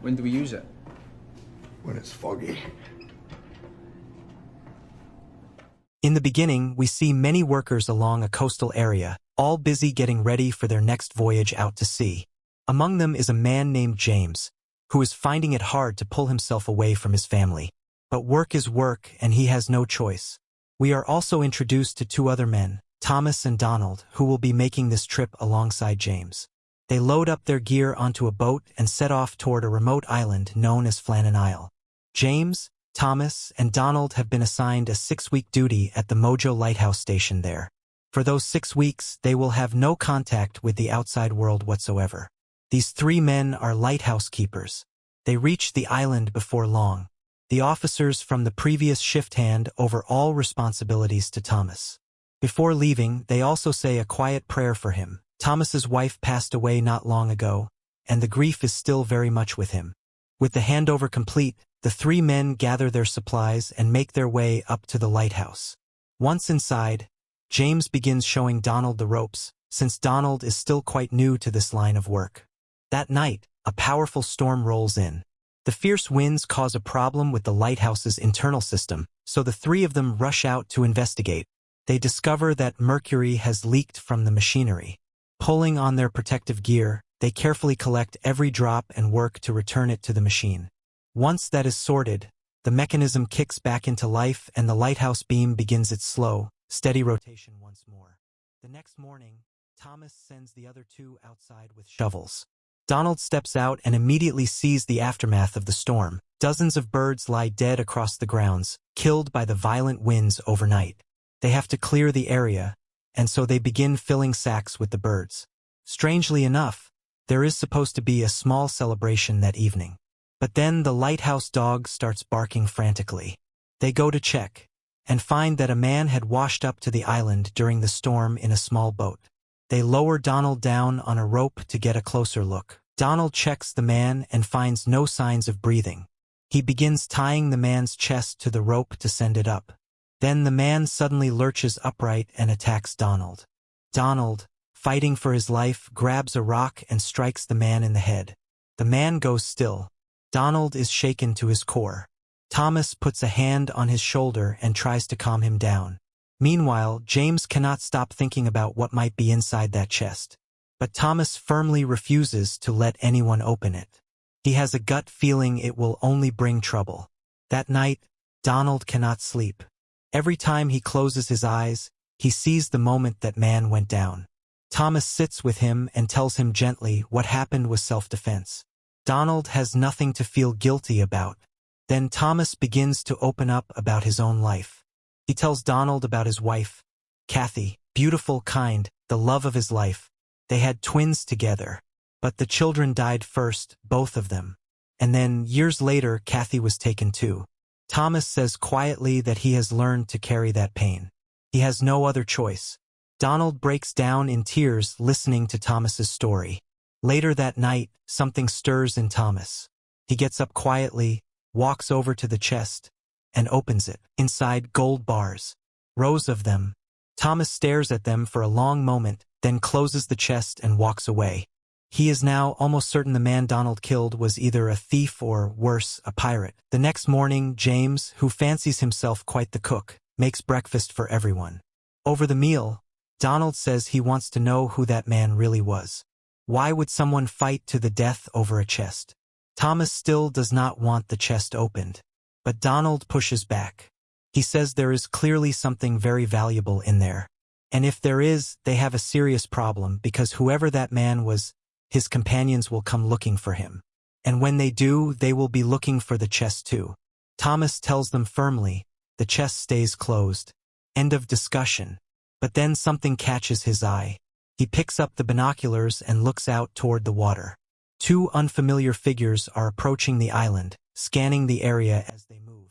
When do we use it? When it's foggy. In the beginning, we see many workers along a coastal area, all busy getting ready for their next voyage out to sea. Among them is a man named James, who is finding it hard to pull himself away from his family. But work is work, and he has no choice. We are also introduced to two other men, Thomas and Donald, who will be making this trip alongside James. They load up their gear onto a boat and set off toward a remote island known as Flannan Isle. James, Thomas, and Donald have been assigned a 6-week duty at the Mojo Lighthouse station there. For those 6 weeks, they will have no contact with the outside world whatsoever. These 3 men are lighthouse keepers. They reach the island before long. The officers from the previous shift hand over all responsibilities to Thomas. Before leaving, they also say a quiet prayer for him. Thomas's wife passed away not long ago, and the grief is still very much with him. With the handover complete, the 3 men gather their supplies and make their way up to the lighthouse. Once inside, James begins showing Donald the ropes, since Donald is still quite new to this line of work. That night, a powerful storm rolls in. The fierce winds cause a problem with the lighthouse's internal system, so the 3 of them rush out to investigate. They discover that mercury has leaked from the machinery. Pulling on their protective gear, they carefully collect every drop and work to return it to the machine. Once that is sorted, the mechanism kicks back into life and the lighthouse beam begins its slow, steady rotation once more. The next morning, Thomas sends the other 2 outside with shovels. Donald steps out and immediately sees the aftermath of the storm. Dozens of birds lie dead across the grounds, killed by the violent winds overnight. They have to clear the area, and so they begin filling sacks with the birds. Strangely enough, there is supposed to be a small celebration that evening. But then the lighthouse dog starts barking frantically. They go to check, and find that a man had washed up to the island during the storm in a small boat. They lower Donald down on a rope to get a closer look. Donald checks the man and finds no signs of breathing. He begins tying the man's chest to the rope to send it up. Then the man suddenly lurches upright and attacks Donald. Donald, fighting for his life, grabs a rock and strikes the man in the head. The man goes still. Donald is shaken to his core. Thomas puts a hand on his shoulder and tries to calm him down. Meanwhile, James cannot stop thinking about what might be inside that chest. But Thomas firmly refuses to let anyone open it. He has a gut feeling it will only bring trouble. That night, Donald cannot sleep. Every time he closes his eyes, he sees the moment that man went down. Thomas sits with him and tells him gently what happened was self-defense. Donald has nothing to feel guilty about. Then Thomas begins to open up about his own life. He tells Donald about his wife, Kathy, beautiful, kind, the love of his life. They had twins together, but the children died first, both of them. And then, years later, Kathy was taken too. Thomas says quietly that he has learned to carry that pain. He has no other choice. Donald breaks down in tears listening to Thomas's story. Later that night, something stirs in Thomas. He gets up quietly, walks over to the chest, and opens it. Inside, gold bars. Rows of them. Thomas stares at them for a long moment, then closes the chest and walks away. He is now almost certain the man Donald killed was either a thief or, worse, a pirate. The next morning, James, who fancies himself quite the cook, makes breakfast for everyone. Over the meal, Donald says he wants to know who that man really was. Why would someone fight to the death over a chest? Thomas still does not want the chest opened. But Donald pushes back. He says there is clearly something very valuable in there. And if there is, they have a serious problem because whoever that man was, his companions will come looking for him. And when they do, they will be looking for the chest too. Thomas tells them firmly, the chest stays closed. End of discussion. But then something catches his eye. He picks up the binoculars and looks out toward the water. 2 unfamiliar figures are approaching the island, scanning the area as they move.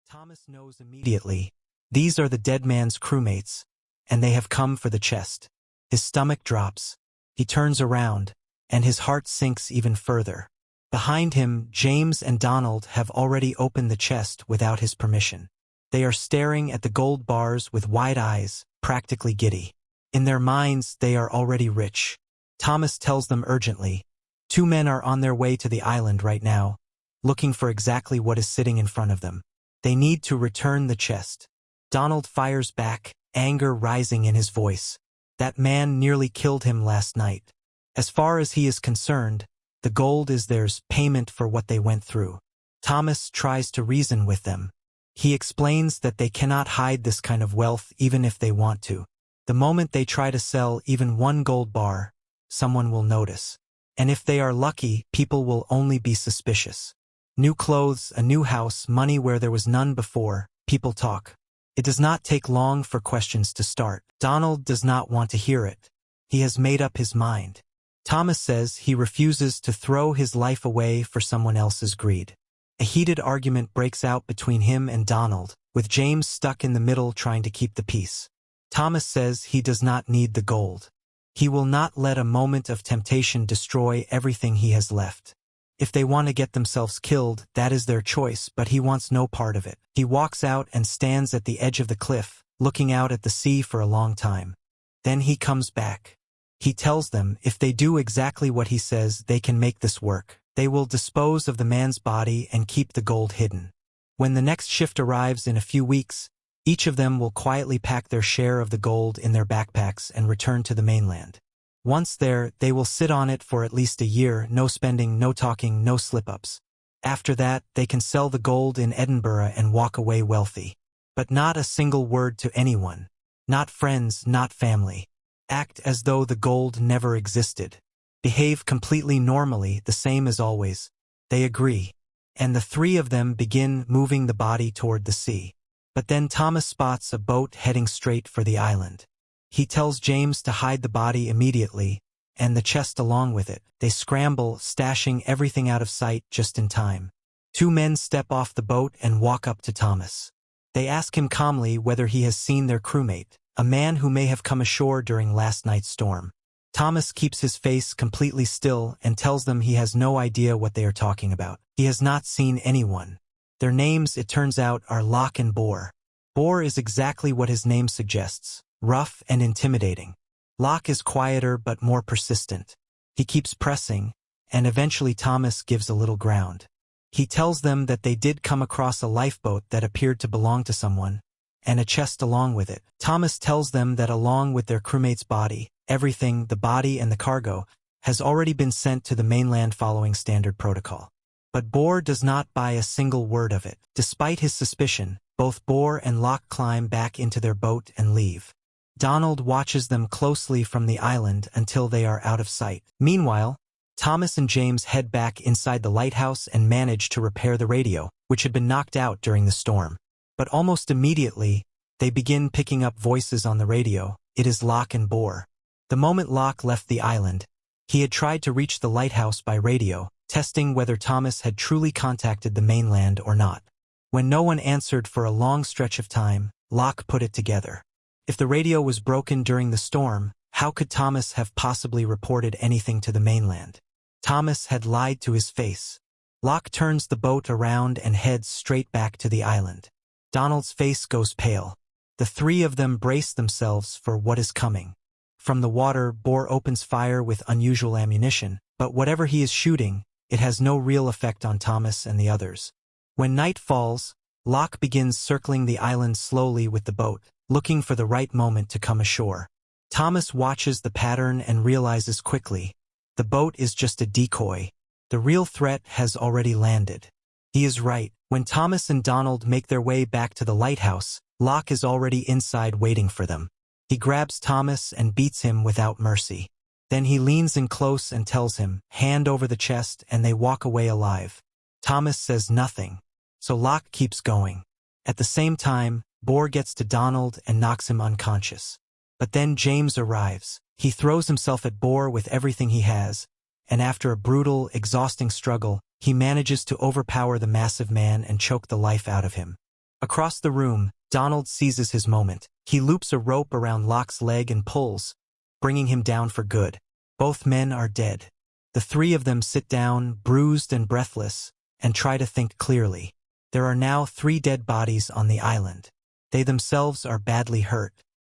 Thomas knows immediately, these are the dead man's crewmates, and they have come for the chest. His stomach drops. He turns around, and his heart sinks even further. Behind him, James and Donald have already opened the chest without his permission. They are staring at the gold bars with wide eyes, practically giddy. In their minds, they are already rich. Thomas tells them urgently, Two men are on their way to the island right now, looking for exactly what is sitting in front of them. They need to return the chest. Donald fires back, anger rising in his voice. That man nearly killed him last night. As far as he is concerned, the gold is theirs, payment for what they went through. Thomas tries to reason with them. He explains that they cannot hide this kind of wealth even if they want to. The moment they try to sell even one gold bar, someone will notice. And if they are lucky, people will only be suspicious. New clothes, a new house, money where there was none before, people talk. It does not take long for questions to start. Donald does not want to hear it. He has made up his mind. Thomas says he refuses to throw his life away for someone else's greed. A heated argument breaks out between him and Donald, with James stuck in the middle trying to keep the peace. Thomas says he does not need the gold. He will not let a moment of temptation destroy everything he has left. If they want to get themselves killed, that is their choice, but he wants no part of it. He walks out and stands at the edge of the cliff, looking out at the sea for a long time. Then he comes back. He tells them if they do exactly what he says, they can make this work. They will dispose of the man's body and keep the gold hidden. When the next shift arrives in a few weeks, each of them will quietly pack their share of the gold in their backpacks and return to the mainland. Once there, they will sit on it for at least a year, no spending, no talking, no slip-ups. After that, they can sell the gold in Edinburgh and walk away wealthy. But not a single word to anyone. Not friends, not family. Act as though the gold never existed. Behave completely normally, the same as always. They agree. And the three of them begin moving the body toward the sea. But then Thomas spots a boat heading straight for the island. He tells James to hide the body immediately, and the chest along with it. They scramble, stashing everything out of sight just in time. Two men step off the boat and walk up to Thomas. They ask him calmly whether he has seen their crewmate, a man who may have come ashore during last night's storm. Thomas keeps his face completely still and tells them he has no idea what they are talking about. He has not seen anyone. Their names, it turns out, are Locke and Boar. Boar is exactly what his name suggests, rough and intimidating. Locke is quieter but more persistent. He keeps pressing, and eventually Thomas gives a little ground. He tells them that they did come across a lifeboat that appeared to belong to someone, and a chest along with it. Thomas tells them that along with their crewmate's body, everything, the body and the cargo, has already been sent to the mainland following standard protocol. But Boar does not buy a single word of it. Despite his suspicion, both Boar and Locke climb back into their boat and leave. Donald watches them closely from the island until they are out of sight. Meanwhile, Thomas and James head back inside the lighthouse and manage to repair the radio, which had been knocked out during the storm. But almost immediately, they begin picking up voices on the radio. It is Locke and Boar. The moment Locke left the island, he had tried to reach the lighthouse by radio, testing whether Thomas had truly contacted the mainland or not. When no one answered for a long stretch of time, Locke put it together. If the radio was broken during the storm, how could Thomas have possibly reported anything to the mainland? Thomas had lied to his face. Locke turns the boat around and heads straight back to the island. Donald's face goes pale. The three of them brace themselves for what is coming. From the water, Boar opens fire with unusual ammunition, but whatever he is shooting, it has no real effect on Thomas and the others. When night falls, Locke begins circling the island slowly with the boat, looking for the right moment to come ashore. Thomas watches the pattern and realizes quickly, the boat is just a decoy. The real threat has already landed. He is right. When Thomas and Donald make their way back to the lighthouse, Locke is already inside waiting for them. He grabs Thomas and beats him without mercy. Then he leans in close and tells him, hand over the chest, and they walk away alive. Thomas says nothing, so Locke keeps going. At the same time, Boar gets to Donald and knocks him unconscious. But then James arrives. He throws himself at Boar with everything he has, and after a brutal, exhausting struggle, he manages to overpower the massive man and choke the life out of him. Across the room, Donald seizes his moment. He loops a rope around Locke's leg and pulls, bringing him down for good. Both men are dead. The three of them sit down, bruised and breathless, and try to think clearly. There are now 3 dead bodies on the island. They themselves are badly hurt.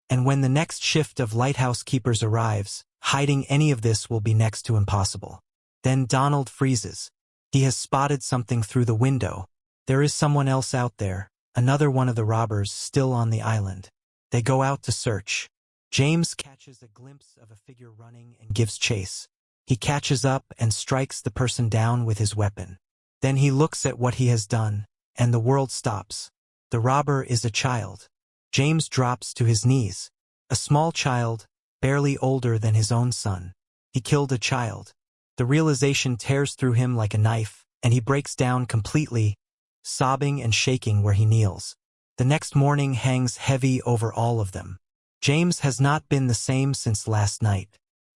And when the next shift of lighthouse keepers arrives, hiding any of this will be next to impossible. Then Donald freezes. He has spotted something through the window. There is someone else out there, another one of the robbers still on the island. They go out to search. James catches a glimpse of a figure running and gives chase. He catches up and strikes the person down with his weapon. Then he looks at what he has done, and the world stops. The robber is a child. James drops to his knees. A small child, barely older than his own son. He killed a child. The realization tears through him like a knife, and he breaks down completely, sobbing and shaking where he kneels. The next morning hangs heavy over all of them. James has not been the same since last night.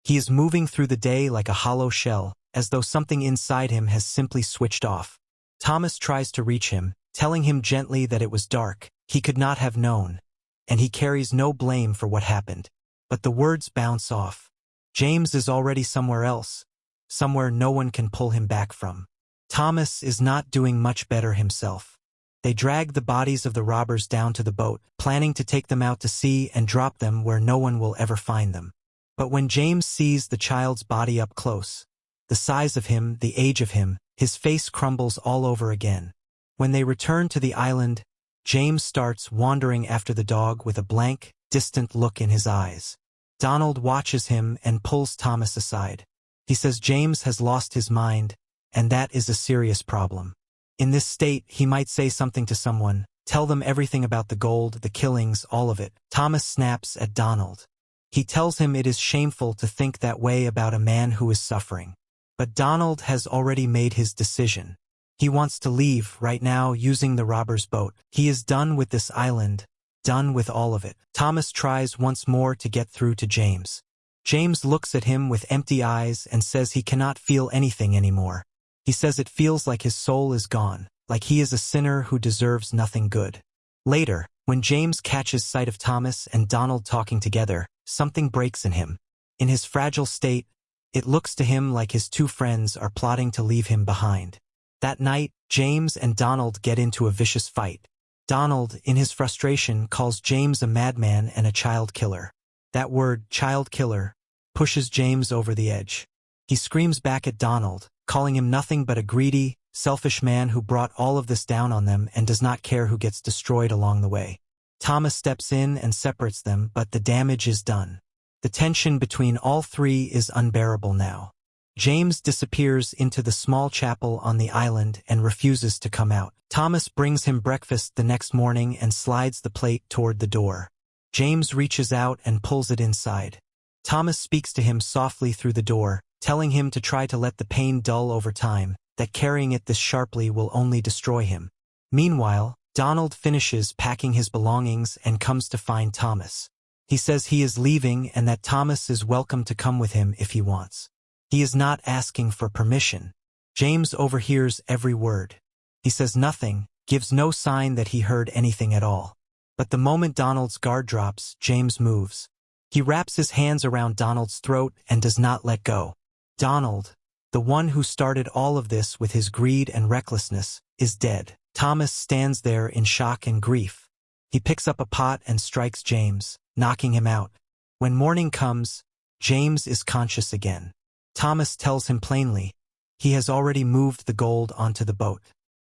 He is moving through the day like a hollow shell, as though something inside him has simply switched off. Thomas tries to reach him, telling him gently that it was dark, he could not have known, and he carries no blame for what happened. But the words bounce off. James is already somewhere else, somewhere no one can pull him back from. Thomas is not doing much better himself. They drag the bodies of the robbers down to the boat, planning to take them out to sea and drop them where no one will ever find them. But when James sees the child's body up close, the size of him, the age of him, his face crumbles all over again. When they return to the island, James starts wandering after the dog with a blank, distant look in his eyes. Donald watches him and pulls Thomas aside. He says James has lost his mind, and that is a serious problem. In this state, he might say something to someone, tell them everything about the gold, the killings, all of it. Thomas snaps at Donald. He tells him it is shameful to think that way about a man who is suffering. But Donald has already made his decision. He wants to leave right now using the robber's boat. He is done with this island, done with all of it. Thomas tries once more to get through to James. James looks at him with empty eyes and says he cannot feel anything anymore. He says it feels like his soul is gone, like he is a sinner who deserves nothing good. Later, when James catches sight of Thomas and Donald talking together, something breaks in him. In his fragile state, it looks to him like his two friends are plotting to leave him behind. That night, James and Donald get into a vicious fight. Donald, in his frustration, calls James a madman and a child killer. That word, child killer, pushes James over the edge. He screams back at Donald, calling him nothing but a greedy, selfish man who brought all of this down on them and does not care who gets destroyed along the way. Thomas steps in and separates them, but the damage is done. The tension between all three is unbearable now. James disappears into the small chapel on the island and refuses to come out. Thomas brings him breakfast the next morning and slides the plate toward the door. James reaches out and pulls it inside. Thomas speaks to him softly through the door, telling him to try to let the pain dull over time, that carrying it this sharply will only destroy him. Meanwhile, Donald finishes packing his belongings and comes to find Thomas. He says he is leaving and that Thomas is welcome to come with him if he wants. He is not asking for permission. James overhears every word. He says nothing, gives no sign that he heard anything at all. But the moment Donald's guard drops, James moves. He wraps his hands around Donald's throat and does not let go. Donald, the one who started all of this with his greed and recklessness, is dead. Thomas stands there in shock and grief. He picks up a pot and strikes James, knocking him out. When morning comes, James is conscious again. Thomas tells him plainly, he has already moved the gold onto the boat.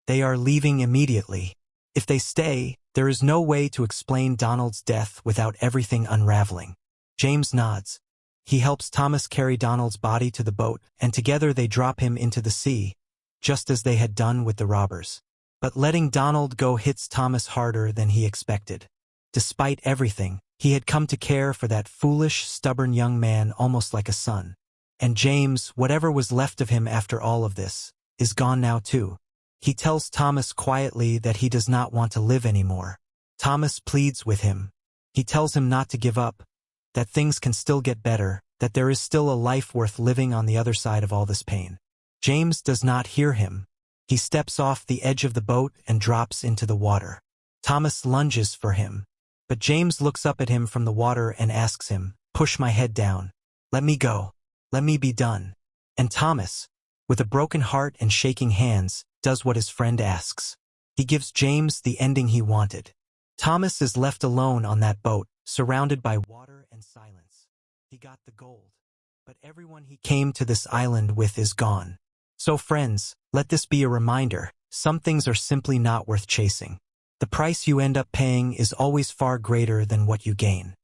They are leaving immediately. If they stay, there is no way to explain Donald's death without everything unraveling. James nods. He helps Thomas carry Donald's body to the boat, and together they drop him into the sea, just as they had done with the robbers. But letting Donald go hits Thomas harder than he expected. Despite everything, he had come to care for that foolish, stubborn young man almost like a son. And James, whatever was left of him after all of this, is gone now too. He tells Thomas quietly that he does not want to live anymore. Thomas pleads with him. He tells him not to give up, that things can still get better, that there is still a life worth living on the other side of all this pain. James does not hear him. He steps off the edge of the boat and drops into the water. Thomas lunges for him, but James looks up at him from the water and asks him, "Push my head down. Let me go. Let me be done." And Thomas, with a broken heart and shaking hands, does what his friend asks. He gives James the ending he wanted. Thomas is left alone on that boat, surrounded by water and silence. He got the gold. but everyone he came to this island with is gone. So friends, let this be a reminder, some things are simply not worth chasing. The price you end up paying is always far greater than what you gain.